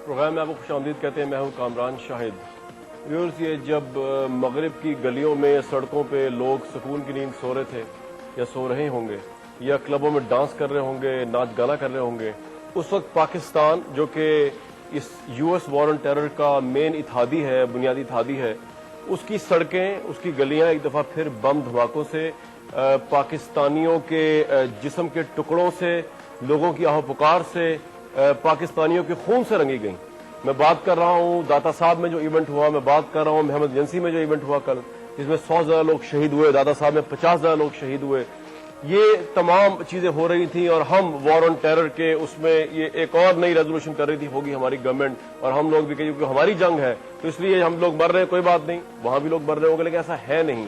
Programme میں آپ کو خوش آمدید کہتے ہیں. میں ہوں کامران شاہد. ویورز، یہ جب مغرب کی گلیوں میں سڑکوں پہ لوگ سکون کی نیند سو رہے تھے یا سو رہے ہوں گے یا کلبوں میں ڈانس کر رہے ہوں گے، ناچ گانا کر رہے ہوں گے، اس وقت پاکستان جو کہ اس U S war on terror کا مین اتحادی ہے، بنیادی اتحادی ہے، اس کی سڑکیں، اس کی گلیاں ایک دفعہ پھر بم دھماکوں سے، پاکستانیوں کے جسم کے ٹکڑوں سے، لوگوں کی آہ و پکار سے، پاکستانیوں کے خون سے رنگی گئیں. میں بات کر رہا ہوں داتا صاحب میں جو ایونٹ ہوا، میں بات کر رہا ہوں محمد ایجنسی میں جو ایونٹ ہوا کل، جس میں 100 زیادہ لوگ شہید ہوئے، داتا صاحب میں 50 زیادہ لوگ شہید ہوئے. یہ تمام چیزیں ہو رہی تھیں اور ہم وار آن ٹیرر کے اس میں یہ ایک اور نئی ریزولوشن کر رہی تھی، ہوگی ہماری گورنمنٹ اور ہم لوگ بھی کیونکہ ہماری جنگ ہے تو اس لیے ہم لوگ مر رہے ہیں، کوئی بات نہیں، وہاں بھی لوگ مر رہے ہوں گے، لیکن ایسا ہے نہیں.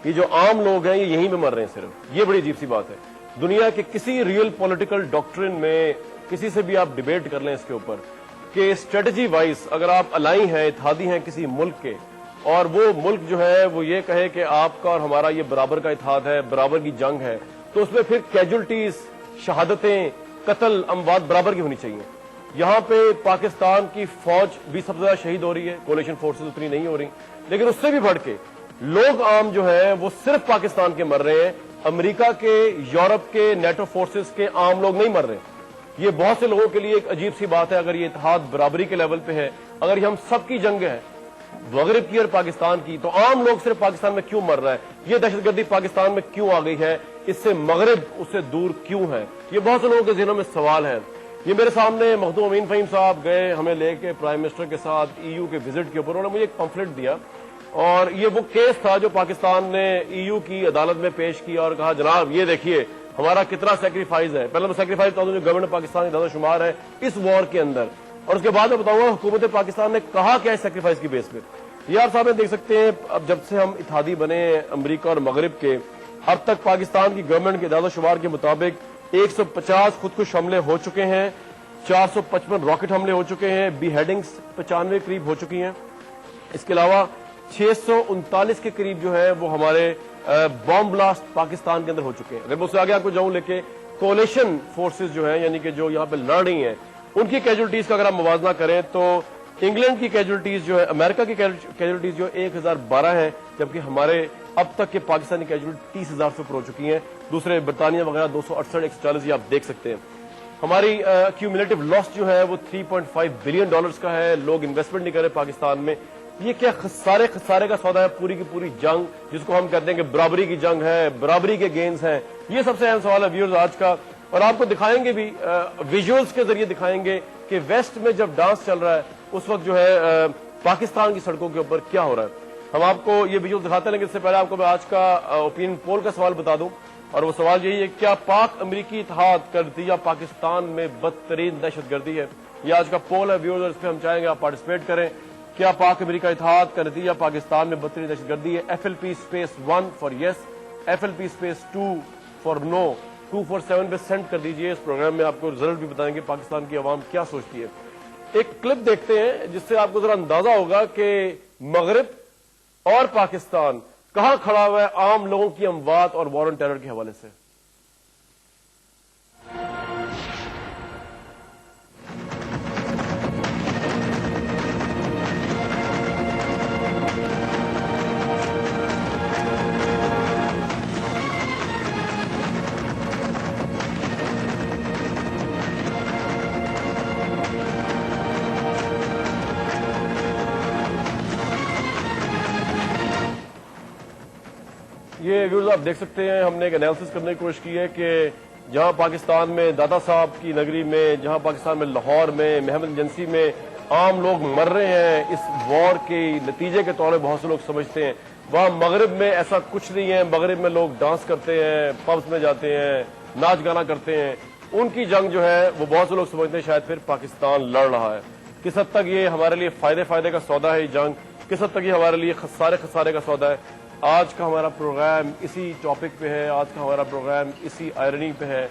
یہ جو عام لوگ ہیں یہ یہیں پہ مر رہے ہیں صرف. یہ بڑی عجیب سی بات ہے. دنیا کے کسی ریئل پولیٹیکل ڈاکٹرن میں کسی سے بھی آپ ڈیبیٹ کر لیں اس کے اوپر کہ اسٹریٹجی وائز اگر آپ الائی ہیں، اتحادی ہیں کسی ملک کے، اور وہ ملک جو ہے وہ یہ کہے کہ آپ کا اور ہمارا یہ برابر کا اتحاد ہے، برابر کی جنگ ہے، تو اس میں پھر کیجولٹیز، شہادتیں، قتل، اموات برابر کی ہونی چاہیے. یہاں پہ پاکستان کی فوج بھی سب سے زیادہ شہید ہو رہی ہے، کولیشن فورسز اتنی نہیں ہو رہی، لیکن اس سے بھی بڑھ کے لوگ عام جو ہیں وہ صرف پاکستان کے مر رہے ہیں. امریکہ کے، یورپ کے، نیٹو فورسز کے عام لوگ نہیں مر رہے. یہ بہت سے لوگوں کے لیے ایک عجیب سی بات ہے. اگر یہ اتحاد برابری کے لیول پہ ہے، اگر یہ ہم سب کی جنگ ہے، مغرب کی اور پاکستان کی، تو عام لوگ صرف پاکستان میں کیوں مر رہا ہے؟ یہ دہشت گردی پاکستان میں کیوں آ گئی ہے؟ اس سے مغرب اس سے دور کیوں ہے؟ یہ بہت سے لوگوں کے ذہنوں میں سوال ہے. یہ میرے سامنے مخدوم امین فہیم صاحب گئے ہمیں لے کے پرائم منسٹر کے ساتھ ای یو کے وزٹ کے اوپر. انہوں نے مجھے ایک پمفلٹ دیا اور یہ وہ کیس تھا جو پاکستان نے ای یو کی عدالت میں پیش کیا اور کہا جناب یہ دیکھیے ہمارا کتنا سیکریفائز ہے. پہلے میں سیکریفائز بتا دوں جو گورنمنٹ پاکستان کا زیادہ شمار ہے اس وار کے اندر، اور اس کے بعد میں بتاؤں گا حکومت پاکستان نے کہا کیا ہے سیکریفائز کی بیس پہ. یہ آپ صاحب دیکھ سکتے ہیں اب جب سے ہم اتحادی بنے ہیں امریکہ اور مغرب کے، اب تک پاکستان کی گورنمنٹ کے اعداد و شمار کے مطابق 150 خودکش حملے ہو چکے ہیں، 455 راکٹ حملے ہو چکے ہیں، بی ہیڈنگز 95 قریب ہو چکی ہیں. اس کے علاوہ 639 کے قریب جو ہے وہ ہمارے بام بلاسٹ پاکستان کے اندر ہو چکے ہیں. اگر میں اس سے آگے آپ کو جاؤں لے کے کولیشن فورسز جو ہیں یعنی کہ جو یہاں پہ لڑ رہی ہیں ان کی کیجولٹیز کا اگر آپ موازنہ کریں تو انگلینڈ کی کیجولٹیز جو ہے، امریکہ کی کیجولٹیز جو 1012 ہیں، جبکہ ہمارے اب تک کے پاکستانی کیجولٹی 30,000 سے اوپر ہو چکی ہیں. دوسرے برطانیہ وغیرہ 268 140 یہ آپ دیکھ سکتے ہیں. ہماری کیومولیٹو لاس جو ہے وہ $3.5 بلین کا ہے. لوگ انویسٹمنٹ نہیں کر رہے پاکستان میں. یہ کیا خسارے کا سودا ہے؟ پوری کی پوری جنگ جس کو ہم کہتے ہیں کہ برابری کی جنگ ہے، برابری کے گینز ہیں. یہ سب سے اہم سوال ہے ویورز آج کا، اور آپ کو دکھائیں گے بھی، ویژولز کے ذریعے دکھائیں گے کہ ویسٹ میں جب ڈانس چل رہا ہے اس وقت جو ہے پاکستان کی سڑکوں کے اوپر کیا ہو رہا ہے. ہم آپ کو یہ ویژول دکھاتے ہیں، لیکن اس سے پہلے آپ کو میں آج کا اوپینین پول کا سوال بتا دوں، اور وہ سوال یہی ہے: کیا پاک امریکی اتحاد کا نتیجہ پاکستان میں بدترین دہشت گردی ہے؟ یہ آج کا پول ہے ویورز، اس پہ ہم چاہیں گے آپ پارٹیسپیٹ کریں. کیا پاک امریکہ اتحاد کا نتیجہ پاکستان میں بدترین دہشت گردی ہے؟ FLP_1 for yes, FLP_2 for no, 247 پہ سینڈ کر دیجئے. اس پروگرام میں آپ کو رزلٹ بھی بتائیں گے پاکستان کی عوام کیا سوچتی ہے. ایک کلپ دیکھتے ہیں جس سے آپ کو ذرا اندازہ ہوگا کہ مغرب اور پاکستان کہاں کھڑا ہوا ہے عام لوگوں کی اموات اور وار آن ٹیرر کے حوالے سے. یہ ویورز آپ دیکھ سکتے ہیں، ہم نے ایک انالیسس کرنے کی کوشش کی ہے کہ جہاں پاکستان میں دادا صاحب کی نگری میں، جہاں پاکستان میں لاہور میں، محمد ایجنسی میں عام لوگ مر رہے ہیں اس وار کے نتیجے کے طور پہ بہت سے لوگ سمجھتے ہیں، وہاں مغرب میں ایسا کچھ نہیں ہے. مغرب میں لوگ ڈانس کرتے ہیں، پبس میں جاتے ہیں، ناچ گانا کرتے ہیں. ان کی جنگ جو ہے وہ بہت سے لوگ سمجھتے ہیں شاید پھر پاکستان لڑ رہا ہے. کس حد تک یہ ہمارے لیے فائدے کا سودا ہے یہ جنگ، کس حد تک یہ ہمارے لیے خسارے کا سودا ہے. آج کا ہمارا پروگرام اسی ٹاپک پہ ہے، آج کا ہمارا پروگرام اسی آئرنی پہ ہے.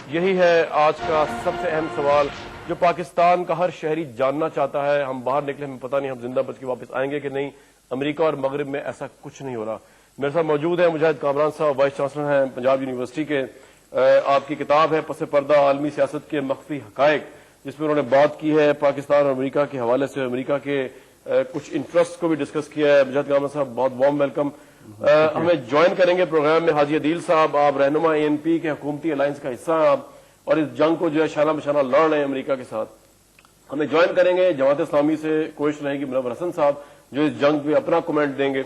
یہی ہے آج کا سب سے اہم سوال جو پاکستان کا ہر شہری جاننا چاہتا ہے. ہم باہر نکلے، ہمیں پتہ نہیں ہم زندہ بچ کے واپس آئیں گے کہ نہیں. امریکہ اور مغرب میں ایسا کچھ نہیں ہو رہا. میرے ساتھ موجود ہیں مجاہد کامران صاحب، وائس چانسلر ہیں پنجاب یونیورسٹی کے. آپ کی کتاب ہے پس پردہ عالمی سیاست کے مخفی حقائق، جس میں انہوں نے بات کی ہے پاکستان اور امریکہ کے حوالے سے، امریکہ کے کچھ انٹرسٹ کو بھی ڈسکس کیا ہے. مجاہد کامران صاحب بہت وارم ویلکم. ہمیں جوائن کریں گے پروگرام میں حاجی عدیل صاحب. آپ رہنما ANP کے حکومتی الائنس کا حصہ ہیں آپ، اور اس جنگ کو جو ہے شانہ بشانہ لڑ رہے ہیں امریکہ کے ساتھ. ہمیں جوائن کریں گے جماعت اسلامی سے کوشش رہے گی منور حسن صاحب، جو اس جنگ پہ اپنا کمنٹ دیں گے.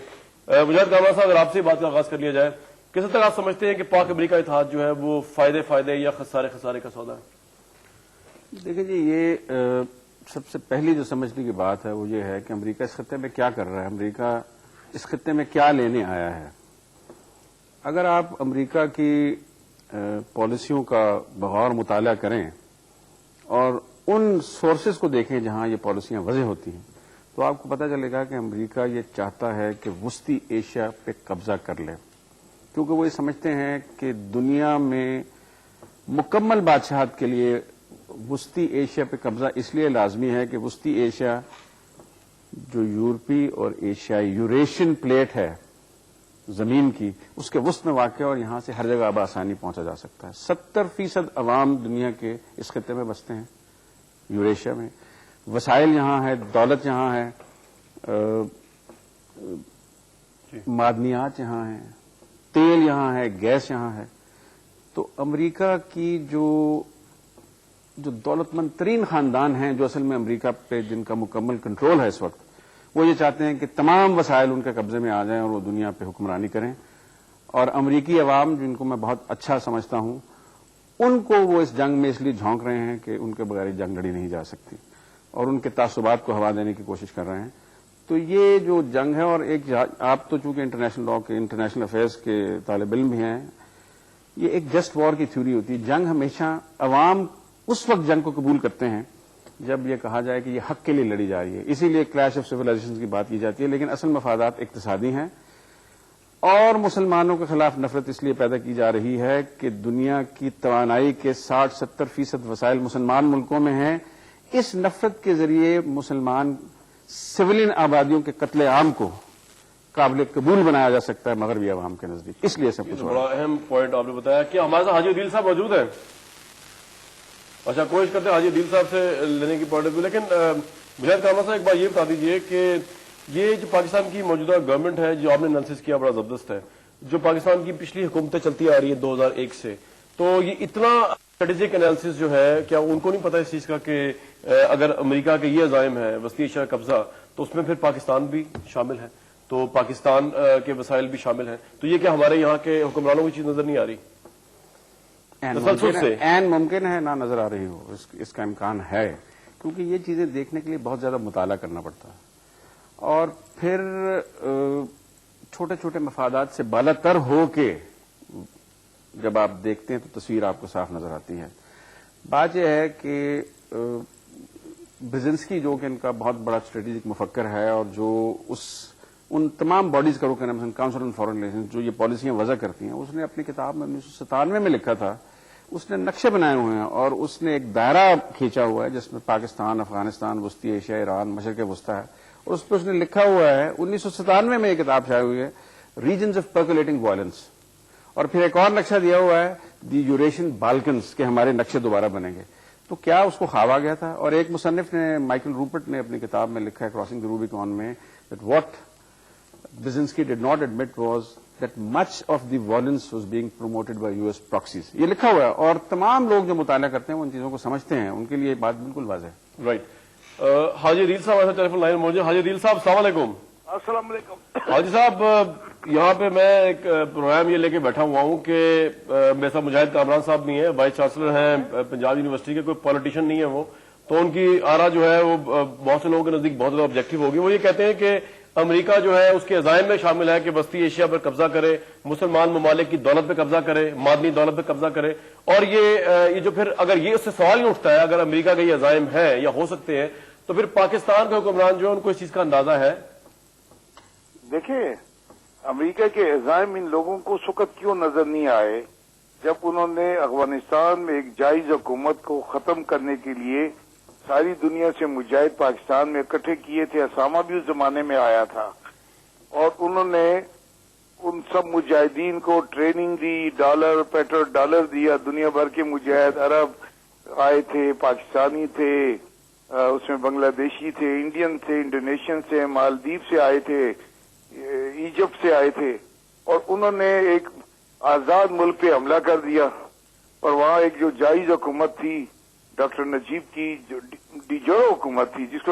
مجاہد کامران صاحب، اگر آپ سے بات کا آغاز کر لیا جائے، کس حد تک آپ سمجھتے ہیں کہ پاک امریکہ اتحاد جو ہے وہ فائدے یا خسارے کا سودا ہے؟ دیکھیں جی، یہ سب سے پہلی جو سمجھنے کی بات ہے وہ یہ ہے کہ امریکہ اس خطے میں کیا کر رہا ہے، امریکہ اس خطے میں کیا لینے آیا ہے. اگر آپ امریکہ کی پالیسیوں کا بغور مطالعہ کریں اور ان سورسز کو دیکھیں جہاں یہ پالیسیاں وضع ہوتی ہیں، تو آپ کو پتہ چلے گا کہ امریکہ یہ چاہتا ہے کہ وسطی ایشیا پہ قبضہ کر لے، کیونکہ وہ یہ سمجھتے ہیں کہ دنیا میں مکمل بادشاہت کے لیے وسطی ایشیا پہ قبضہ اس لیے لازمی ہے کہ وسطی ایشیا جو یورپی اور ایشیائی یوریشین پلیٹ ہے زمین کی، اس کے وسط میں واقع ہے اور یہاں سے ہر جگہ بآسانی پہنچا جا سکتا ہے. 70% عوام دنیا کے اس خطے میں بستے ہیں، یوریشیا میں. وسائل یہاں ہے، دولت یہاں ہے، معدنیات یہاں ہیں، تیل یہاں ہے، گیس یہاں ہے. تو امریکہ کی جو دولت مند ترین خاندان ہیں، جو اصل میں امریکہ پہ جن کا مکمل کنٹرول ہے اس وقت، وہ یہ چاہتے ہیں کہ تمام وسائل ان کے قبضے میں آ جائیں اور وہ دنیا پہ حکمرانی کریں. اور امریکی عوام، جن کو میں بہت اچھا سمجھتا ہوں، ان کو وہ اس جنگ میں اس لیے جھونک رہے ہیں کہ ان کے بغیر یہ جنگ لڑی نہیں جا سکتی، اور ان کے تعصبات کو ہوا دینے کی کوشش کر رہے ہیں. تو یہ جو جنگ ہے، اور ایک آپ تو چونکہ انٹرنیشنل لا کے انٹرنیشنل افیئرس کے طالب علم بھی ہیں، یہ ایک جسٹ وار کی تھیوری ہوتی ہے. جنگ ہمیشہ عوام اس وقت جنگ کو قبول کرتے ہیں جب یہ کہا جائے کہ یہ حق کے لیے لڑی جا رہی ہے، اسی لیے کلیش آف سویلائزیشن کی بات کی جاتی ہے. لیکن اصل مفادات اقتصادی ہیں، اور مسلمانوں کے خلاف نفرت اس لیے پیدا کی جا رہی ہے کہ دنیا کی توانائی کے 60-70% وسائل مسلمان ملکوں میں ہیں. اس نفرت کے ذریعے مسلمان سولین آبادیوں کے قتل عام کو قابل قبول بنایا جا سکتا ہے مغربی عوام کے نزدیک. اس لیے سب کچھ بڑا اہم پوائنٹ آپ نے بتایا. کہ ہمارے ساتھ حاجی عدیل صاحب موجود ہیں؟ اچھا، کوشش کرتے ہیں حاجی عدیل صاحب سے لینے کی پوائنٹ آف ویو. لیکن مجاہد کامران صاحب، ایک بات یہ بتا دیجیے کہ یہ جو پاکستان کی موجودہ گورنمنٹ ہے، جو آپ نے انالیسس کیا بڑا زبردست ہے، جو پاکستان کی پچھلی حکومتیں چلتی آ رہی ہیں 2001 سے، تو یہ اتنا اسٹریٹجک انالیسس جو ہے، کیا ان کو نہیں پتا اس چیز کا کہ اگر امریکہ کے یہ عزائم ہے وسطی ایشیا قبضہ، تو اس میں پھر پاکستان بھی شامل ہے، تو پاکستان کے وسائل بھی شامل ہیں. تو یہ کیا ہمارے یہاں کے حکمرانوں کی چیز نظر نہیں آ رہی؟ ممکن ہے نہ نظر آ رہی ہو، اس کا امکان ہے، کیونکہ یہ چیزیں دیکھنے کے لیے بہت زیادہ مطالعہ کرنا پڑتا ہے، اور پھر چھوٹے چھوٹے مفادات سے بالا تر ہو کے جب آپ دیکھتے ہیں تو تصویر آپ کو صاف نظر آتی ہے. بات یہ ہے کہ برزنسکی، جو کہ ان کا بہت بڑا اسٹریٹجک مفکر ہے، اور جو ان تمام باڈیز کا رکن ہے، کاؤنسل آن فارن ریلیشنز، جو یہ پالیسیاں وضع کرتی ہیں، اس نے اپنی کتاب میں 1997 میں لکھا تھا. اس نے نقشے بنائے ہوئے ہیں اور اس نے ایک دائرہ کھینچا ہوا ہے جس میں پاکستان، افغانستان، وسطی ایشیا، ایران، مشرق وسطی ہے، اور اس پہ اس نے لکھا ہوا ہے. 1997 میں یہ کتاب شائع ہوئی ہے، ریجنز آف پرکولیٹنگ وائلنس. اور پھر ایک اور نقشہ دیا ہوا ہے، دی یوریشین بالکنز، کے ہمارے نقشے دوبارہ بنیں گے. تو کیا اس کو خواب آ گیا تھا؟ اور ایک مصنف نے، مائیکل روپرٹ نے اپنی کتاب میں لکھا ہے، کراسنگ دی روبیکون میں، that what Brzezinski did not admit was that much of the violence was being promoted by US proxies. یہ لکھا ہوا ہے، اور تمام لوگ جو مطالعہ کرتے ہیں وہ ان چیزوں کو سمجھتے ہیں، ان کے لیے یہ بات بالکل واضح ہے. رائٹ. حاجی عدیل صاحب ایسا ٹیلی فون لائن موجود. حاجی عدیل صاحب السلام علیکم. السلام علیکم. حاجی صاحب، یہاں پہ میں ایک پروگرام یہ لے کے بیٹھا ہوا ہوں کہ میرے ساتھ مجاہد کامران صاحب نہیں ہے، وائس چانسلر ہیں پنجاب یونیورسٹی کے، کوئی پولیٹیشین نہیں ہے وہ، تو ان کی آرا جو ہے وہ بہت سے لوگوں کے نزدیک بہت زیادہ آبجیکٹو ہوگی. وہ یہ کہتے ہیں کہ امریکہ جو ہے اس کے عزائم میں شامل ہے کہ وسطی ایشیا پر قبضہ کرے، مسلمان ممالک کی دولت پہ قبضہ کرے، معدنی دولت پہ قبضہ کرے. اور یہ جو پھر اگر یہ اس سے سوال ہی اٹھتا ہے، اگر امریکہ کے یہ عزائم ہیں یا ہو سکتے ہیں، تو پھر پاکستان کے حکمران جو ہے ان کو اس چیز کا اندازہ ہے؟ دیکھیں، امریکہ کے عزائم ان لوگوں کو اس وقت کیوں نظر نہیں آئے جب انہوں نے افغانستان میں ایک جائز حکومت کو ختم کرنے کے لیے ساری دنیا سے مجاہد پاکستان میں اکٹھے کیے تھے. اسامہ بھی اس زمانے میں آیا تھا، اور انہوں نے ان سب مجاہدین کو ٹریننگ دی، ڈالر پیٹرول ڈالر دیا، دنیا بھر کے مجاہد، عرب، آئے تھے، پاکستانی تھے، اس میں بنگلہ دیشی تھے، انڈین تھے، انڈونیشین سے، مالدیپ سے آئے تھے، ایجپٹ سے آئے تھے، اور انہوں نے ایک آزاد ملک پہ حملہ کر دیا، اور وہاں ایک جو جائز حکومت تھی ڈاکٹر نجیب کی، جو ڈی جورو حکومت تھی، جس کو